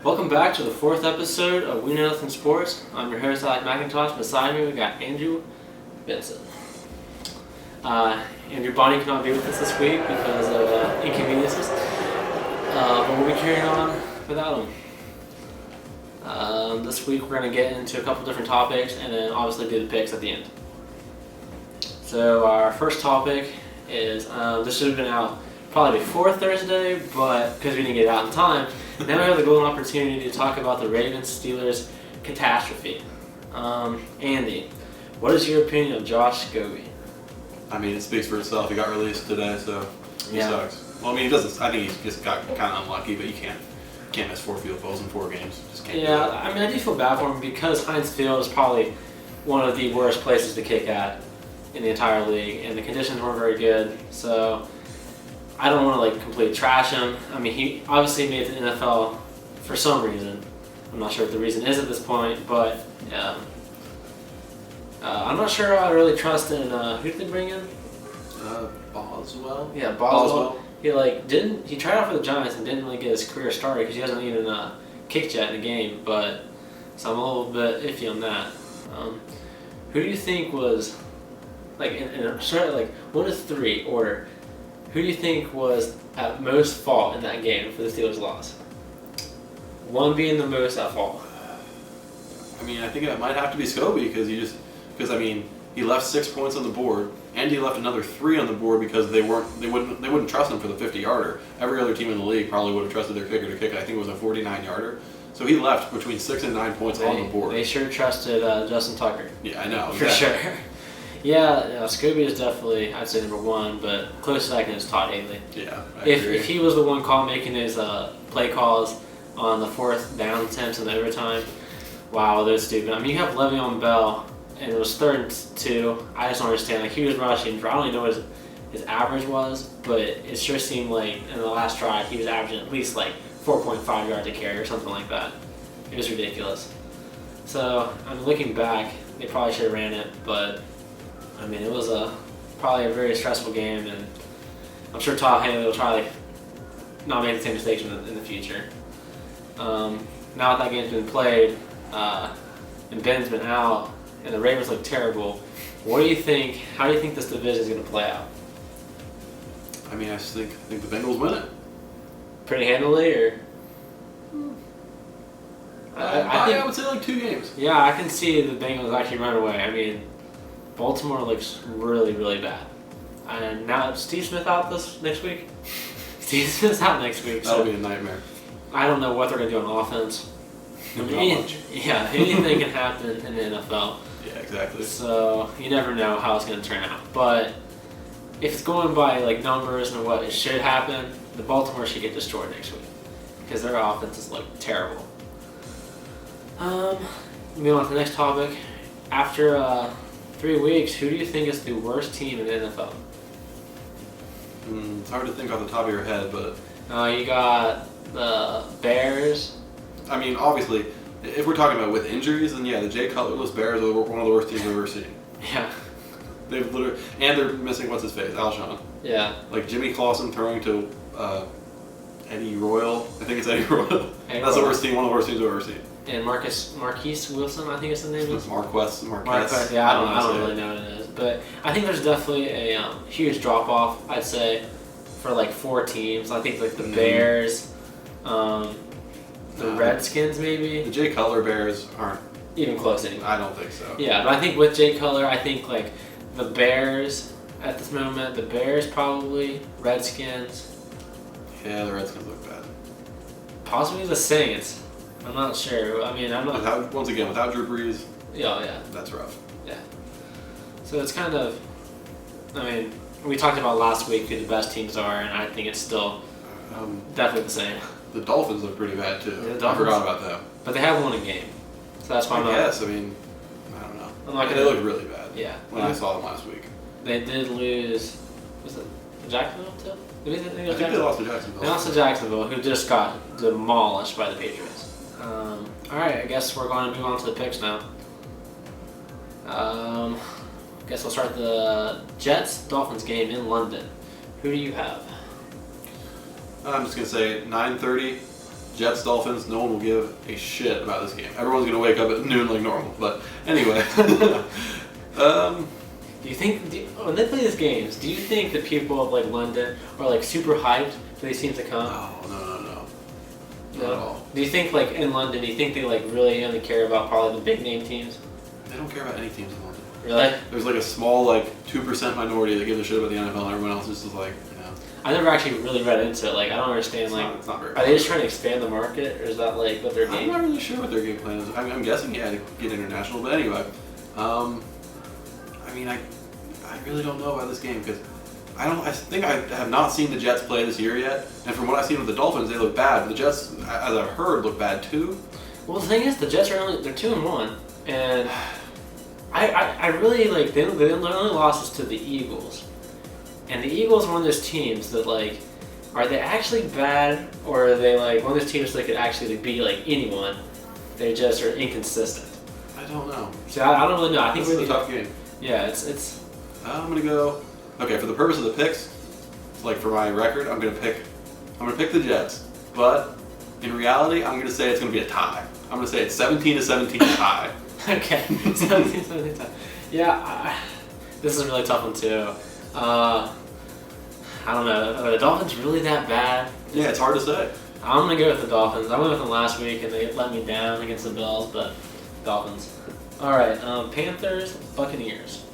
Welcome back to the fourth episode of We Know Nothing Sports. I'm your host, Alec McIntosh. Beside me, we got Andrew Benson. Andrew Bonnie cannot be with us this week because of inconveniences, but we'll be carrying on without him. This week, we're going to get into a couple different topics and then obviously do the picks at the end. So, our first topic is this should have been out probably before Thursday, but because we didn't get it out in time, now we have the golden opportunity to talk about the Ravens-Steelers catastrophe. Andy, what is your opinion of Josh Scobee'd? I mean, it speaks for itself. He got released today, so he sucks. Well, I mean, he doesn't. I think he just got kind of unlucky, but you can't miss 4 field goals in 4 games. Just can't. Yeah, I mean, I do feel bad for him because Heinz Field is probably one of the worst places to kick at in the entire league, and the conditions weren't very good. So I don't want to completely trash him. I mean, he obviously made the NFL for some reason. I'm not sure what the reason is at this point, but I'm not sure I really trust in who did they bring in? Boswell. Yeah, Boswell. He tried out for the Giants and didn't really get his career started because he hasn't even kicked yet in the game. But so I'm a little bit iffy on that. Who do you think was in 1 to 3 order? Who do you think was at most fault in that game for the Steelers' loss? 1 being the most at fault. I mean, I think it might have to be Scobee'd because he left 6 points on the board, and he left another 3 on the board because they wouldn't trust him for the 50-yarder. Every other team in the league probably would have trusted their kicker to kick it. I think it was a 49-yarder. So he left between 6 and 9 points on the board. They sure trusted Justin Tucker. Yeah, I know. For sure. Yeah, Scobee'd is definitely, I'd say, number 1, but close second is Todd Haley. Yeah, If he was the one making his play calls on the 4th down attempts in overtime, wow, those stupid. I mean, you have Le'Veon Bell, and it was 3rd and 2. I just don't understand. He was rushing for, I don't even know what his average was, but it sure seemed like in the last drive he was averaging at least 4.5 yards a carry or something like that. It was ridiculous. So, I'm looking back, they probably should have ran it, but I mean, it was probably a very stressful game, and I'm sure Todd Haley will try not make the same mistakes in the future. Now that game's been played, and Ben's been out, and the Ravens look terrible, what do you think? How do you think this division is going to play out? I mean, I just think the Bengals win it. Pretty handily, or? I would say 2 games. Yeah, I can see the Bengals actually run away. I mean, Baltimore looks really, really bad. And now Steve Smith out next week? Steve Smith's out next week. That'll be a nightmare. I don't know what they're going to do on offense. Anything can happen in the NFL. Yeah, exactly. So you never know how it's going to turn out. But if it's going by numbers and what it should happen, the Baltimore should get destroyed next week because their offenses look terrible. Moving on to the next topic. After 3 weeks, who do you think is the worst team in the NFL? It's hard to think off the top of your head, but you got the Bears. I mean, obviously, if we're talking about with injuries, then yeah, the Jay Cutlerless Bears are one of the worst teams I've ever seen. Yeah. They're missing what's his face, Alshon. Yeah. Jimmy Clausen throwing to Eddie Royal. I think it's Eddie Royal. That's the worst team, one of the worst teams I've ever seen. And Marquise Wilson, I think his name is. Marquez. Yeah, I don't really know what it is, but I think there's definitely a huge drop off. I'd say for 4 teams. I think the Bears, the Redskins maybe. The Jay Cutler Bears aren't even close anymore. I don't think so. Yeah, but I think with Jay Cutler, I think the Bears at this moment, the Bears probably, Redskins. Yeah, the Redskins look bad. Possibly the Saints. I'm not sure. I mean, I'm not. Without Drew Brees. Yeah. That's rough. Yeah. So it's kind of. I mean, we talked about last week who the best teams are, and I think it's still definitely the same. The Dolphins look pretty bad too. Yeah, I forgot about them. But they have won a game, so that's why I guess. I mean, I don't know. They looked really bad. Yeah. When I saw them last week. They did lose. Was it Jacksonville too? I think they lost to Jacksonville. They lost to Jacksonville, who just got demolished by the Patriots. All right, I guess we're going to move on to the picks now. I guess we'll start the Jets-Dolphins game in London. Who do you have? I'm just going to say 9:30 Jets, Dolphins, no one will give a shit about this game. Everyone's going to wake up at noon like normal. But anyway. Do you think, when they play these games, do you think that people of like London are like super hyped for these teams to come? No. Not at all. Do you think like in London, do you think they like really only care about probably the big name teams? They don't care about any teams in London. Really? There's like a small, like 2% minority that gives a shit about the NFL, and everyone else is just like, I never actually really read into it. Like, I don't understand. It's not very are they just trying to expand the market, or is that like what their game? I'm not really sure what their game plan is. I'm guessing, to get international. But anyway, I really don't know about this game because I think I have not seen the Jets play this year yet. And from what I've seen with the Dolphins, they look bad. But the Jets, as I've heard, look bad too. Well, the thing is, the Jets they're 2-1, and I really like their only losses to the Eagles. And the Eagles are one of those teams that, like, are they actually bad, or are they, like, one of those teams that could actually beat, like, anyone? They just are inconsistent. I don't know. So I don't really know. I think it's a tough game. Yeah, it's. I'm gonna go. Okay, for the purpose of the picks, like for my record, I'm gonna pick the Jets. But in reality, I'm gonna say it's gonna be a tie. I'm gonna say it's 17-17 tie. Okay, 17-17 tie. Yeah, this is a really tough one too. I don't know. Are the Dolphins really that bad? Yeah, it's hard to say. I'm going to go with the Dolphins. I went with them last week, and they let me down against the Bills, but Dolphins. All right, Panthers, Buccaneers.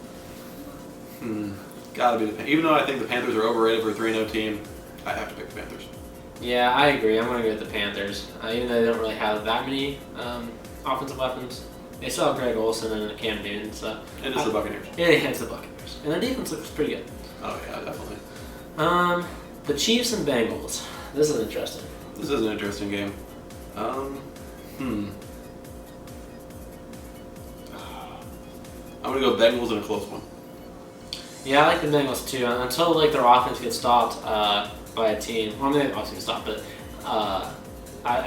Gotta be the Panthers. Even though I think the Panthers are overrated for a 3-0 team, I have to pick the Panthers. Yeah, I agree. I'm going to go with the Panthers. Even though they don't really have that many offensive weapons. They still have Greg Olsen and Cam Newton, so. And it's the Buccaneers. Yeah, it's the Buccaneers. And their defense looks pretty good. Oh, yeah, definitely. The Chiefs and Bengals. This is interesting. This is an interesting game. I'm gonna go Bengals in a close one. Yeah, I like the Bengals too. Until like their offense gets stopped by a team. Well, I mean, they obviously get stopped, but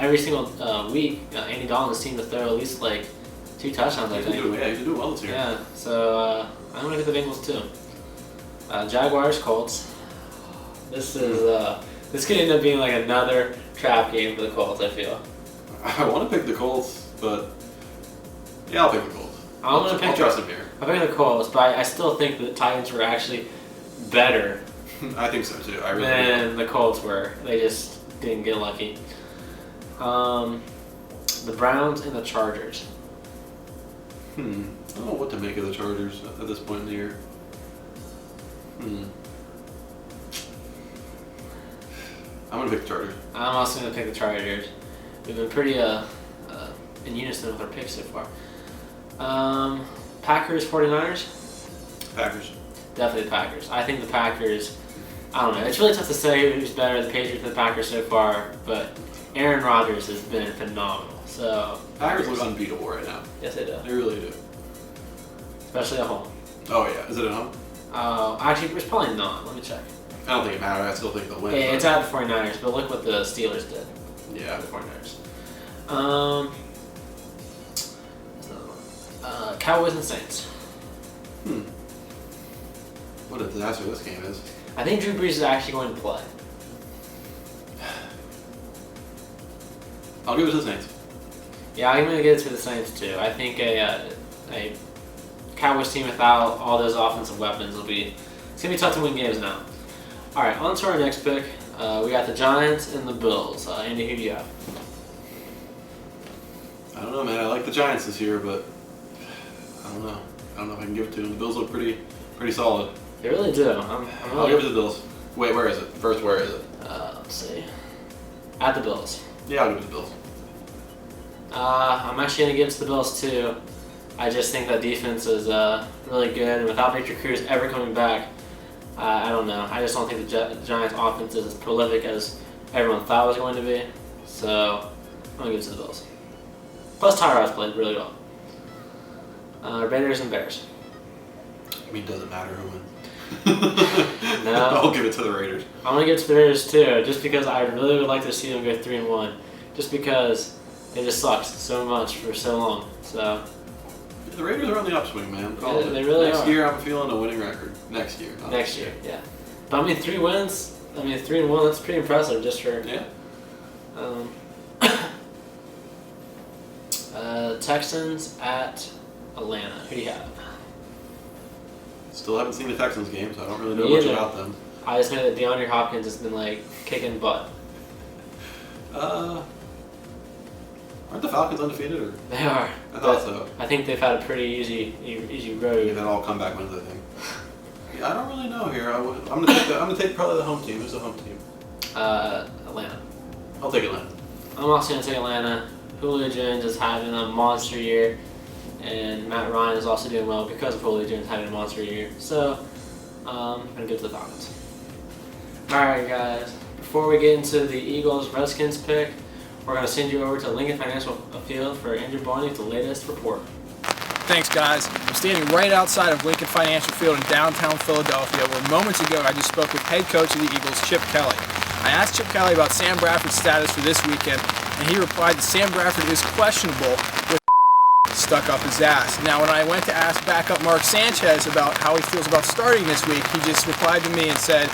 every single week, Andy Dalton seemed to throw at least like 2 touchdowns. I think. He's been doing well this year. Yeah, so I'm gonna get the Bengals too. Jaguars, Colts. This could end up being like another trap game for the Colts. I feel. I want to pick the Colts, but yeah, I'll pick the Colts. I'll trust him here. I'm picking the Colts, but I still think the Titans were actually better. I think so too. I really than the Colts were. They just didn't get lucky. The Browns and the Chargers. I don't know what to make of the Chargers at this point in the year. I'm gonna pick the Chargers. I'm also gonna pick the Chargers. We've been pretty in unison with our picks so far. Packers, 49ers? Packers. Definitely the Packers. I think the Packers, I don't know. It's really tough to say who's better, the Patriots or the Packers so far, but Aaron Rodgers has been phenomenal. So Packers look unbeatable right now. Yes, they do. They really do. Especially at home. Oh yeah, is it at home? Actually, it's probably not. Let me check. I don't think it matters. I still think they'll win. Yeah, it's at the 49ers, but look what the Steelers did. Yeah. The 49ers. Cowboys and Saints. What a disaster this game is. I think Drew Brees is actually going to play. I'll give it to the Saints. Yeah, I'm going to give it to the Saints too. I think a Cowboys team without all those offensive weapons will be... It's going to be tough to win games now. All right, on to our next pick. We got the Giants and the Bills. Andy, who do you have? I don't know, man. I like the Giants this year, but I don't know. I don't know if I can give it to them. The Bills look pretty solid. They really do. I'll give it to the Bills. Wait, where is it? First, where is it? Let's see. At the Bills. Yeah, I'll give it to the Bills. I'm actually going to give it to the Bills too. I just think that defense is really good, and without Victor Cruz ever coming back, I don't know. I just don't think the Giants' offense is as prolific as everyone thought it was going to be. So I'm going to give it to the Bills. Plus, Tyrod's played really well. Raiders and Bears. I mean, it doesn't matter who wins. No. I'll give it to the Raiders. I'm going to give it to the Raiders too, just because I really would like to see them go 3-1. Just because they just sucked so much for so long. So the Raiders are on the upswing, man. Yeah, they really Next are. year, I'm feeling a winning record. Next year. Next year, yeah. But I mean, 3 wins. I mean, 3-1. That's pretty impressive, just for. Yeah. Texans at Atlanta. Who do you have? Still haven't seen the Texans game, so I don't really know Me much either. about them. I just know that DeAndre Hopkins has been like kicking butt. Aren't the Falcons undefeated? Or? They are. I thought so. I think they've had a pretty easy road. They've had all comeback wins, I think. Yeah, I don't really know here. I'm gonna take probably the home team. Who's the home team? Atlanta. I'll take Atlanta. I'm also gonna take Atlanta. Julio Jones is having a monster year, and Matt Ryan is also doing well because of Julio Jones having a monster year. So, I'm gonna go to the Falcons. Alright guys, before we get into the Eagles-Redskins pick, we're going to send you over to Lincoln Financial Field for Andrew Barney with the latest report. Thanks, guys. I'm standing right outside of Lincoln Financial Field in downtown Philadelphia, where moments ago I just spoke with head coach of the Eagles, Chip Kelly. I asked Chip Kelly about Sam Bradford's status for this weekend, and he replied that Sam Bradford is questionable with stuck up his ass. Now, when I went to ask backup Mark Sanchez about how he feels about starting this week, he just replied to me and said,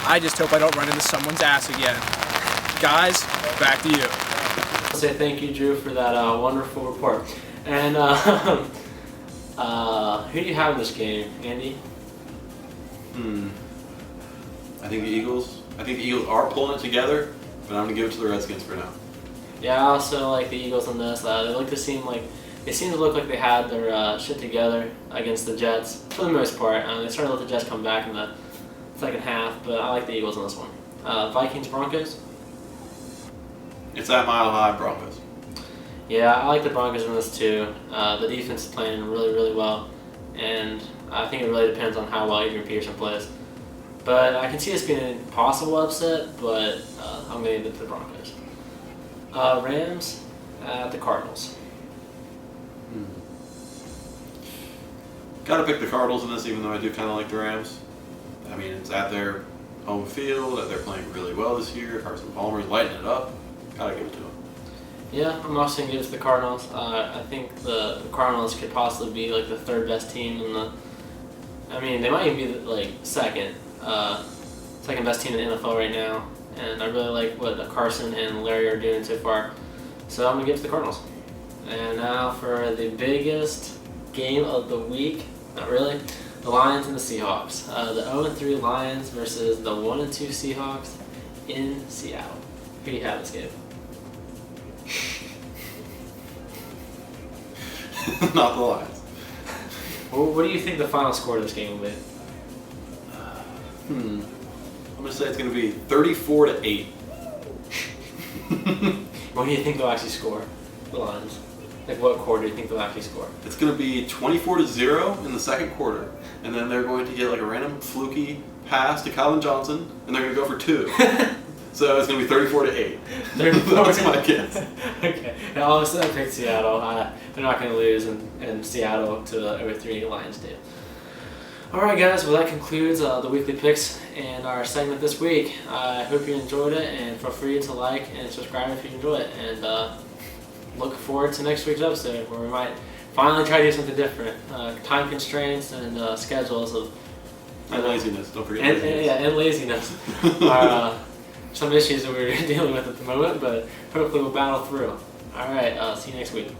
I just hope I don't run into someone's ass again. Guys, back to you. I'll say thank you, Drew, for that wonderful report. And who do you have in this game, Andy? I think the Eagles are pulling it together, but I'm gonna give it to the Redskins for now. Yeah, I also like the Eagles on this. They seem to look like they had their shit together against the Jets for the most part. They started to let the Jets come back in the second half, but I like the Eagles on this one. Vikings-Broncos? It's at Mile High Broncos. Yeah, I like the Broncos in this too. The defense is playing really, really well, and I think it really depends on how well Adrian Peterson plays. But I can see this being a possible upset, but I'm going to give it to the Broncos. Rams at the Cardinals. Gotta pick the Cardinals in this, even though I do kind of like the Rams. I mean, it's at their home field. They're playing really well this year. Carson Palmer's lighting it up. Gotta give it to him. Yeah, I'm also going to give it to the Cardinals. I think the Cardinals could possibly be like the third best team in the. I mean, they might even be like second best team in the NFL right now. And I really like what Carson and Larry are doing so far. So I'm going to give it to the Cardinals. And now for the biggest game of the week. Not really. The Lions and the Seahawks. The 0-3 Lions versus the 1-2 Seahawks in Seattle. Who do you have this game? Not the Lions. Well, what do you think the final score of this game will be? I'm gonna say it's gonna be 34-8. What do you think they'll actually score? The Lions. Like what quarter do you think they'll actually score? It's gonna be 24-0 in the second quarter, and then they're going to get like a random fluky pass to Calvin Johnson, and they're gonna go for 2. So it's gonna be 34-8. That's my guess. Okay. And obviously I picked Seattle. They're not going to lose in Seattle to the 0-3 Lions do. Alright guys, well that concludes the weekly picks and our segment this week. I hope you enjoyed it, and feel free to like and subscribe if you enjoy it. And look forward to next week's episode where we might finally try to do something different. Time constraints and schedules of... And laziness, don't forget laziness. And laziness are some issues that we're dealing with at the moment, but hopefully we'll battle through. Alright, see you next week.